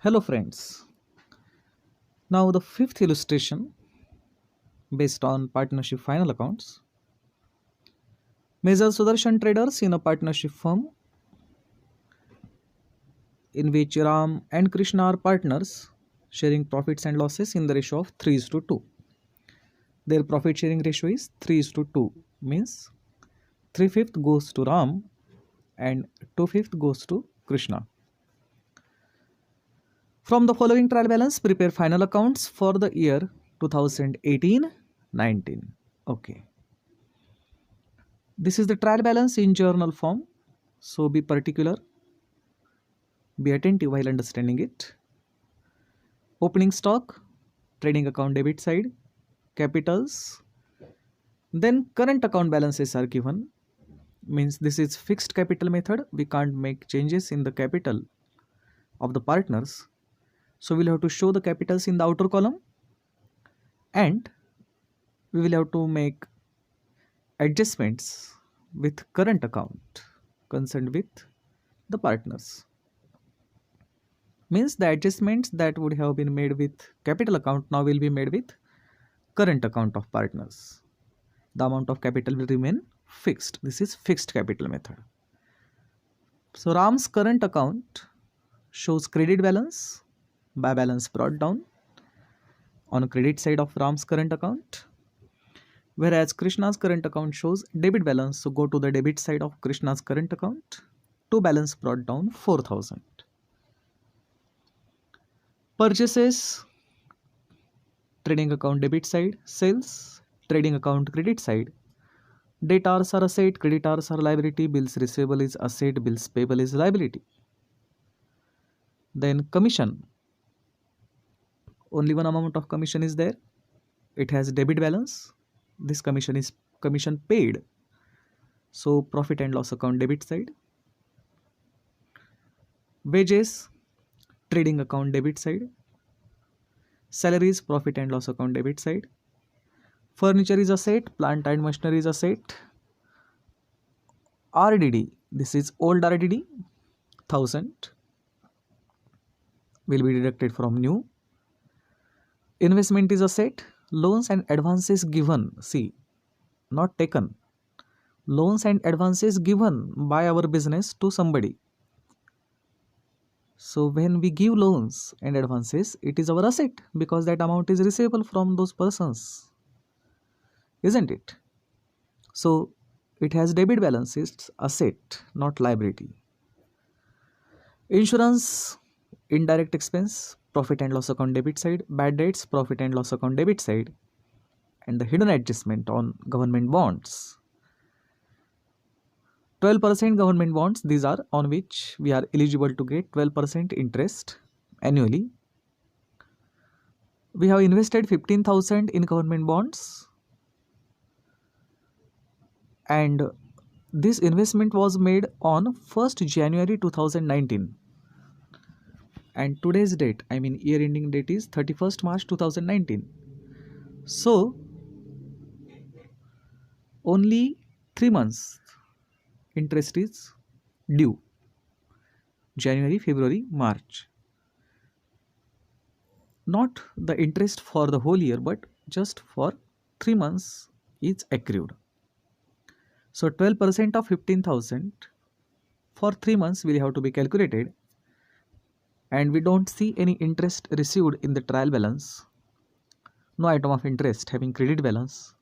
Hello friends. Now the fifth illustration based on partnership final accounts. Major Sudarshan traders in a partnership firm in which Ram and Krishna are partners sharing profits and losses in the ratio of 3:2. Their profit sharing ratio is 3:2, means 3/5 goes to Ram and 2/5 goes to Krishna. From the following trial balance, prepare final accounts for the year 2018-19. Okay. This is the trial balance in journal form. So be particular, be attentive while understanding it. Opening stock, trading account debit side, capitals, then current account balances are given. Means this is fixed capital method. We can't make changes in the capital of the partners. So we'll have to show the capitals in the outer column and we will have to make adjustments with current account concerned with the partners. Means the adjustments that would have been made with capital account now will be made with current account of partners. The amount of capital will remain fixed. This is fixed capital method. So Ram's current account shows credit balance by balance brought down on a credit side of Ram's current account, whereas Krishna's current account shows debit balance. So go to the debit side of Krishna's current account. To balance brought down 4,000. Purchases, trading account debit side, sales, trading account credit side. Debtors are asset, creditors are liability, bills receivable is asset, bills payable is liability. Then commission. Only one amount of commission is there. It has debit balance. This commission is commission paid. So profit and loss account debit side. Wages, trading account debit side. Salaries, profit and loss account debit side. Furniture is asset, plant and machinery is asset. RDD, this is old RDD, 1000 will be deducted from new. Investment is asset, loans and advances given, see, not taken. Loans and advances given by our business to somebody. So when we give loans and advances, it is our asset because that amount is receivable from those persons, isn't it? So it has debit balance, it's asset, not liability. Insurance, indirect expense, profit and loss account debit side. Bad debts, profit and loss account debit side. And the hidden adjustment on government bonds. 12% government bonds, these are on which we are eligible to get 12% interest annually. We have invested 15,000 in government bonds and this investment was made on 1st January 2019 and today's date, I mean year ending date is 31st March 2019. So only 3 months interest is due, January, February, March. Not the interest for the whole year but just for 3 months is accrued. So 12% of 15,000 for 3 months will have to be calculated and we don't see any interest received in the trial balance. No item of interest having credit balance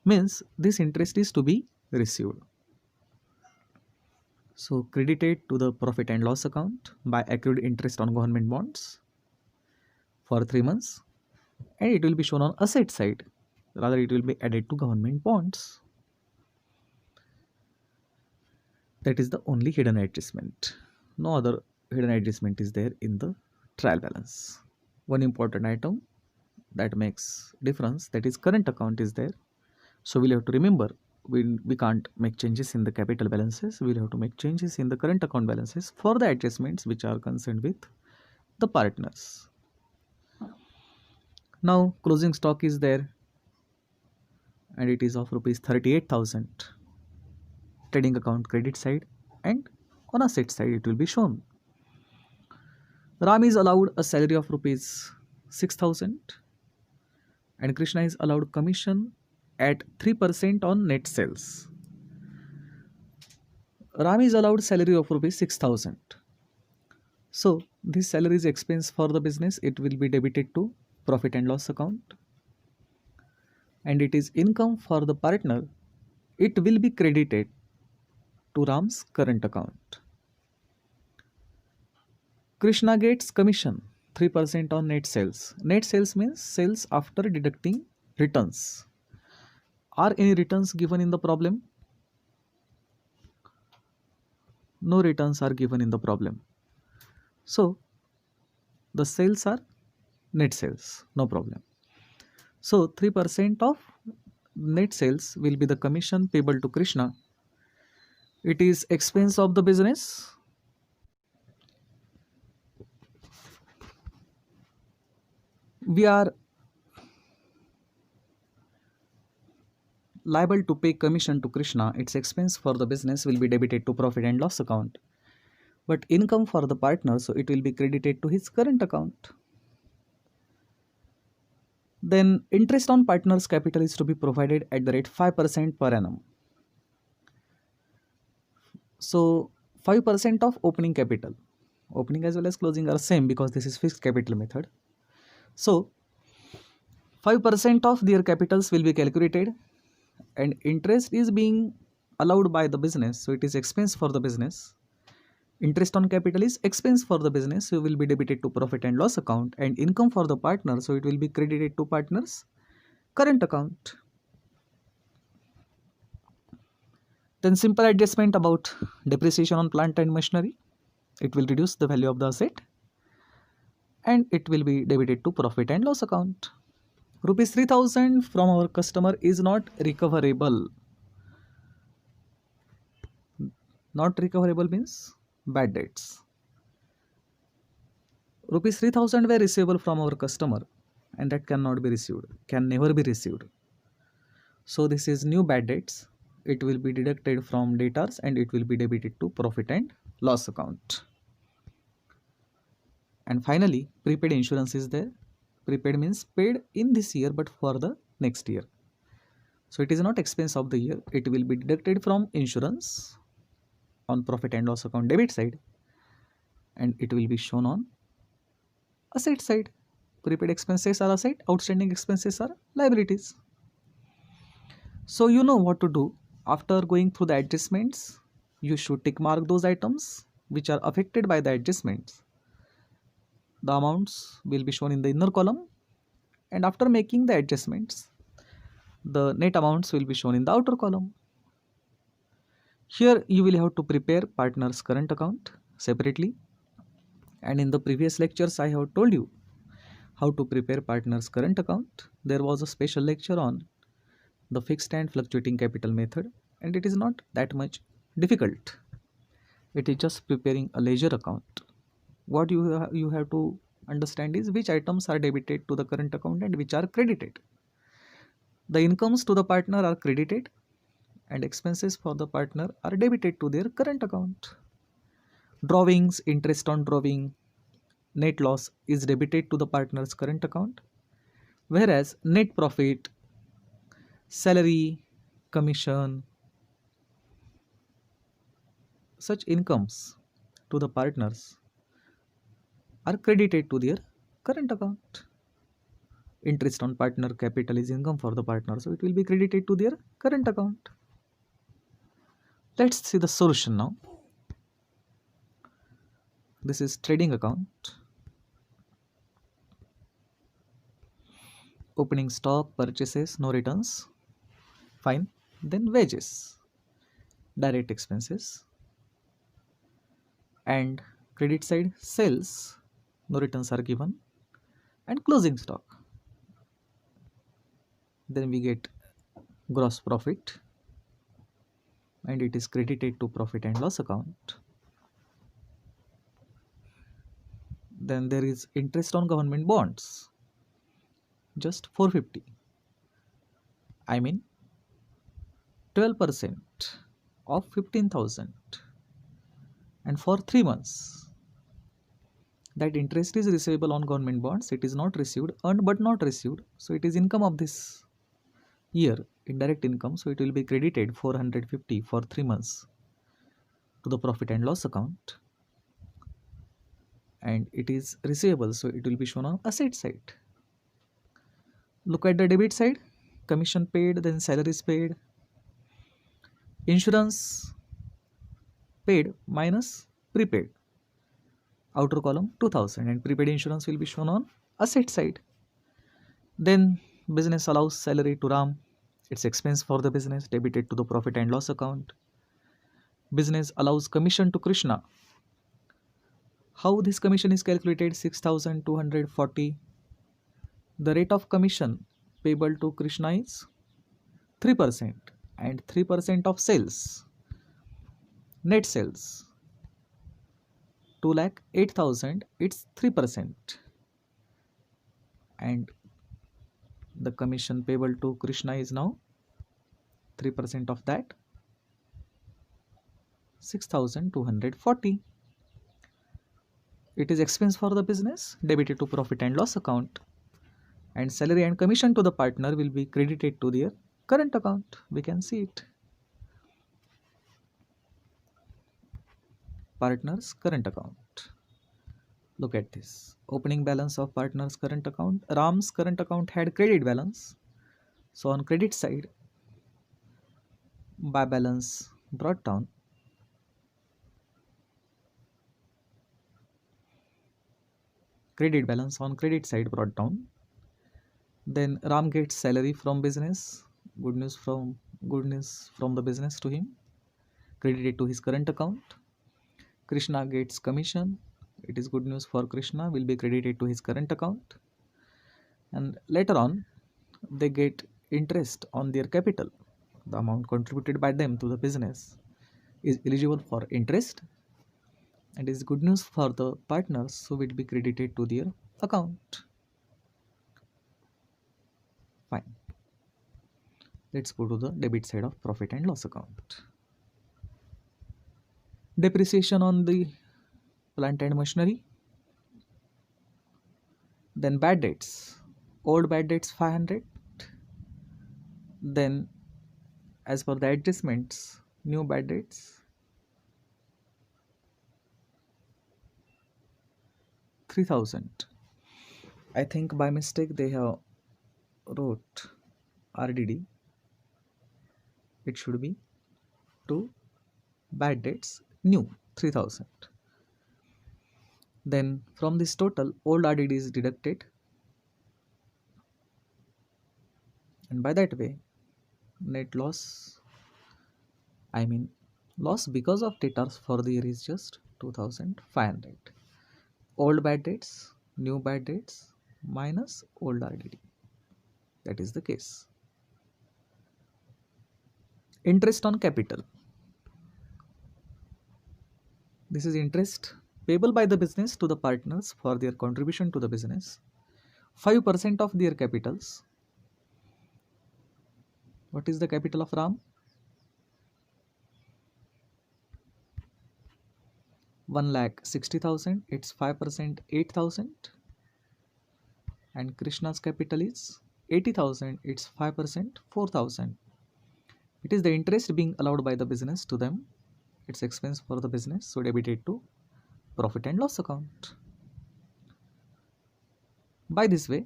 means this interest is to be received. So credited to the profit and loss account by accrued interest on government bonds for 3 months and it will be shown on asset side. Rather it will be added to government bonds. That is the only hidden adjustment. No other hidden adjustment is there in the trial balance. One important item that makes difference, that is current account is there. So we'll have to remember we can't make changes in the capital balances. We'll have to make changes in the current account balances for the adjustments which are concerned with the partners. Now closing stock is there and it is of rupees 38,000. Trading account credit side and on asset side it will be shown. Ram is allowed a salary of rupees 6,000 and Krishna is allowed commission at 3% on net sales. Ram is allowed salary of rupees 6,000. So this salary is expense for the business. It will be debited to profit and loss account. And it is income for the partner. It will be credited to Ram's current account. Krishna gets commission 3% on net sales. Net sales means sales after deducting returns. Are any returns given in the problem? No returns are given in the problem. So the sales are net sales, no problem. So 3% of net sales will be the commission payable to Krishna. It is expense of the business. We are liable to pay commission to Krishna. Its expense for the business will be debited to profit and loss account. But income for the partner, so it will be credited to his current account. Then interest on partner's capital is to be provided at the rate 5% per annum. So 5% of opening capital. Opening as well as closing are same because this is fixed capital method. So 5% of their capitals will be calculated and interest is being allowed by the business. So it is expense for the business. Interest on capital is expense for the business, so will be debited to profit and loss account, and income for the partner, so it will be credited to partner's current account. Then simple adjustment about depreciation on plant and machinery. It will reduce the value of the asset and it will be debited to profit and loss account. Rupees 3,000 from our customer is not recoverable. Not recoverable means bad debts. Rupees 3,000 were receivable from our customer and that cannot be received, can never be received. So this is new bad debts. It will be deducted from debtors and it will be debited to profit and loss account. And finally, prepaid insurance is there. Prepaid means paid in this year but for the next year. So it is not expense of the year. It will be deducted from insurance on profit and loss account debit side and it will be shown on asset side. Prepaid expenses are asset, outstanding expenses are liabilities. So you know what to do. After going through the adjustments, you should tick mark those items which are affected by the adjustments. The amounts will be shown in the inner column and after making the adjustments, the net amounts will be shown in the outer column. Here you will have to prepare partner's current account separately, and in the previous lectures I have told you how to prepare partner's current account. There was a special lecture on the fixed and fluctuating capital method and it is not that much difficult. It is just preparing a ledger account. What you have to understand is which items are debited to the current account and which are credited. The incomes to the partner are credited and expenses for the partner are debited to their current account. Drawings, interest on drawing, net loss is debited to the partner's current account, whereas net profit, salary, commission, such incomes to the partners are credited to their current account. Interest on partner capital is income for the partner, so it will be credited to their current account. Let's see the solution now. This is trading account. Opening stock, purchases, no returns. Fine. Then wages, direct expenses, and credit side sales, no returns are given, and closing stock. Then we get gross profit and it is credited to profit and loss account. Then there is interest on government bonds, just 450. I mean 12% of 15,000 and for 3 months. That interest is receivable on government bonds. It is not received, earned but not received. So it is income of this year, indirect income. So it will be credited 450 for 3 months to the profit and loss account. And it is receivable, so it will be shown on asset side. Look at the debit side. Commission paid, then salaries paid, insurance paid minus prepaid. Outer column 2000, and prepaid insurance will be shown on asset side. Then business allows salary to Ram. It's expense for the business, debited to the profit and loss account. Business allows commission to Krishna. How this commission is calculated? 6240. The rate of commission payable to Krishna is 3%, and 3% of sales, net sales 2,08,000, it's 3%, and the commission payable to Krishna is now 3% of that, 6240. It is expense for the business, debited to profit and loss account, and salary and commission to the partner will be credited to their current account. We can see it. Partner's current account. Look at this. Opening balance of partner's current account. Ram's current account had credit balance. So on credit side, by balance brought down. Credit balance on credit side brought down. Then Ram gets salary from business. Good news from the business to him, credited to his current account. Krishna gets commission. It is good news for Krishna, will be credited to his current account. And later on, they get interest on their capital. The amount contributed by them to the business is eligible for interest, and is good news for the partners, so will be credited to their account. Fine. Let's go to the debit side of profit and loss account. Depreciation on the plant and machinery. Then bad debts. Old bad debts 500. Then as per the adjustments, new bad debts 3000. I think by mistake they have wrote RDD. It should be to bad debts new 3000. Then from this total, old RDD is deducted, and by that way net loss, loss because of debtors for the year is just 2500. Old bad debts, new bad debts minus old RDD. That is the case. Interest on capital. This is interest payable by the business to the partners for their contribution to the business. 5% of their capitals. What is the capital of Ram? 1,60,000. It's 5%, 8,000. And Krishna's capital is 80,000. It's 5%, 4,000. It is the interest being allowed by the business to them. It's expense for the business, so debited to profit and loss account. By this way,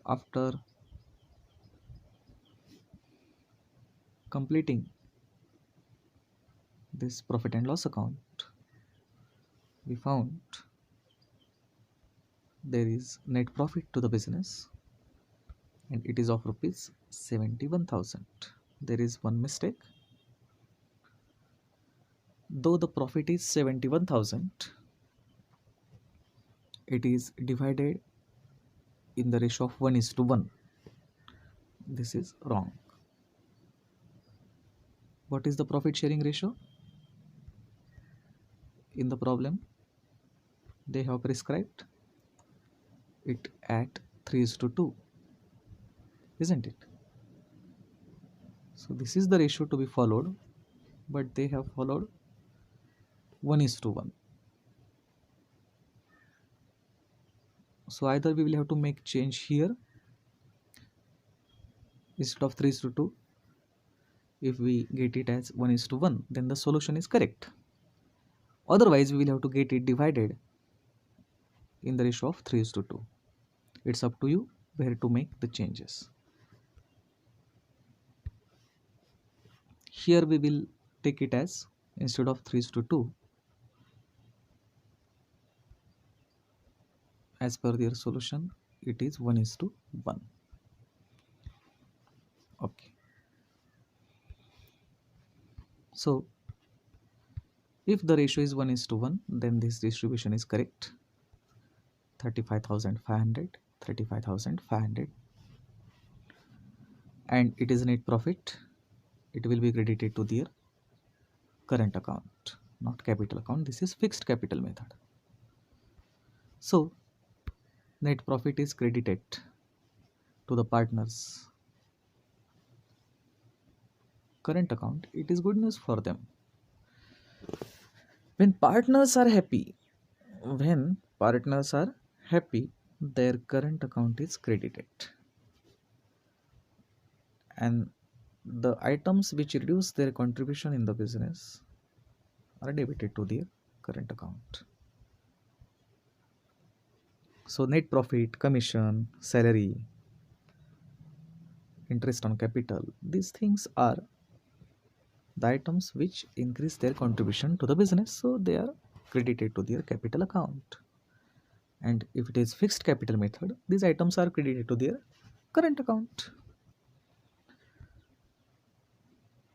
after completing this profit and loss account, we found there is net profit to the business, and it is of rupees 71,000. There is one mistake. Though the profit is 71,000, it is divided in the ratio of 1:1. This is wrong. What is the profit sharing ratio? In the problem, they have prescribed it at 3:2, isn't it? So this is the ratio to be followed, but they have followed 1:1. So either we will have to make change here instead of 3:2. If we get it as 1:1, then the solution is correct. Otherwise, we will have to get it divided in the ratio of 3:2. It's up to you where to make the changes. Here we will take it as, instead of 3:2, as per their solution, it is 1:1. Okay. So if the ratio is 1:1, then this distribution is correct. 35,500, 35,500, and it is net profit. It will be credited to their current account, not capital account. This is fixed capital method. So net profit is credited to the partners current account. It is good news for them. When partners are happy, their current account is credited, and the items which reduce their contribution in the business are debited to their current account. So net profit, commission, salary, interest on capital, these things are the items which increase their contribution to the business, so they are credited to their capital account. And if it is fixed capital method, these items are credited to their current account.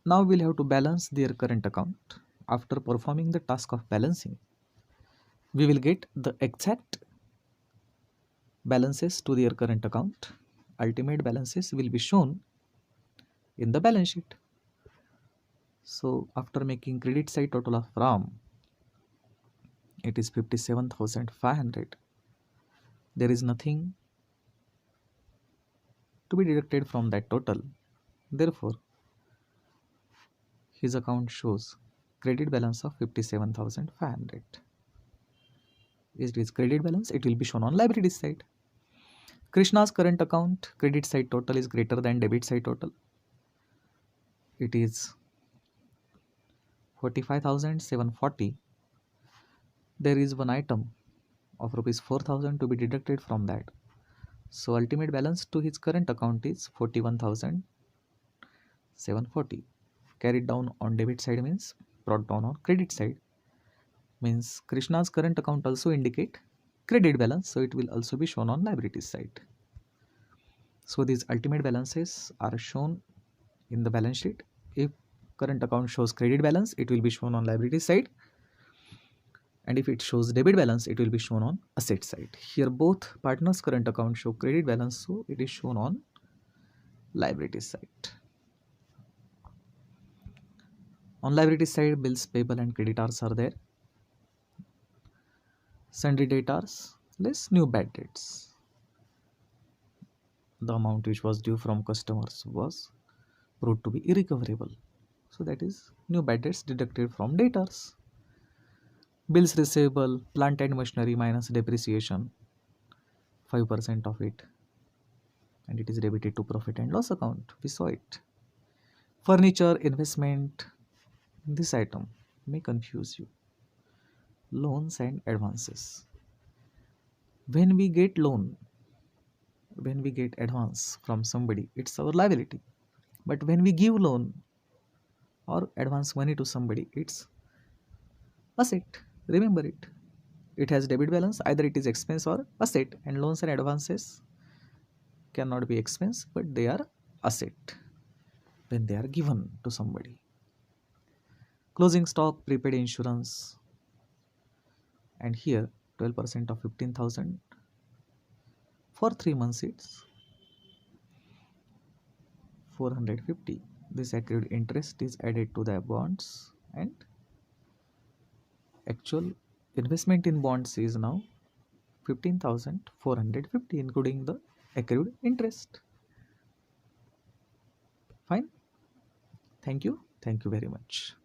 Now we'll have to balance their current account. After performing the task of balancing, we will get the exact balances to their current account. Ultimate balances will be shown in the balance sheet. So after making credit side total of RAM, it is 57,500. There is nothing to be deducted from that total. Therefore, his account shows credit balance of 57,500. It is credit balance. It will be shown on liability side. Krishna's current account credit side total is greater than debit side total. It is 45,740. There is one item of rupees 4,000 to be deducted from that. So ultimate balance to his current account is 41,740. Carried down on debit side means brought down on credit side. Means Krishna's current account also indicate credit balance, so it will also be shown on liability side. So these ultimate balances are shown in the balance sheet. If current account shows credit balance, it will be shown on liability side, and if it shows debit balance, it will be shown on asset side. Here both partners current account show credit balance, so it is shown on liability side. On liability side, bills payable and creditors are there. Sundry debtors less new bad debts. The amount which was due from customers was proved to be irrecoverable, so that is new bad debts deducted from debtors. Bills receivable, plant and machinery minus depreciation, 5% of it, and it is debited to profit and loss account. We saw it. Furniture, investment, this item may confuse you. Loans and advances. When we get advance from somebody, it's our liability. But when we give loan or advance money to somebody, it's asset. Remember it. It has debit balance, either it is expense or asset, and loans and advances cannot be expense, but they are asset when they are given to somebody. Closing stock, prepaid insurance, and here 12% of 15,000 for 3 months, it's 450. This accrued interest is added to the bonds, and actual investment in bonds is now 15,450, including the accrued interest. Fine. Thank you very much.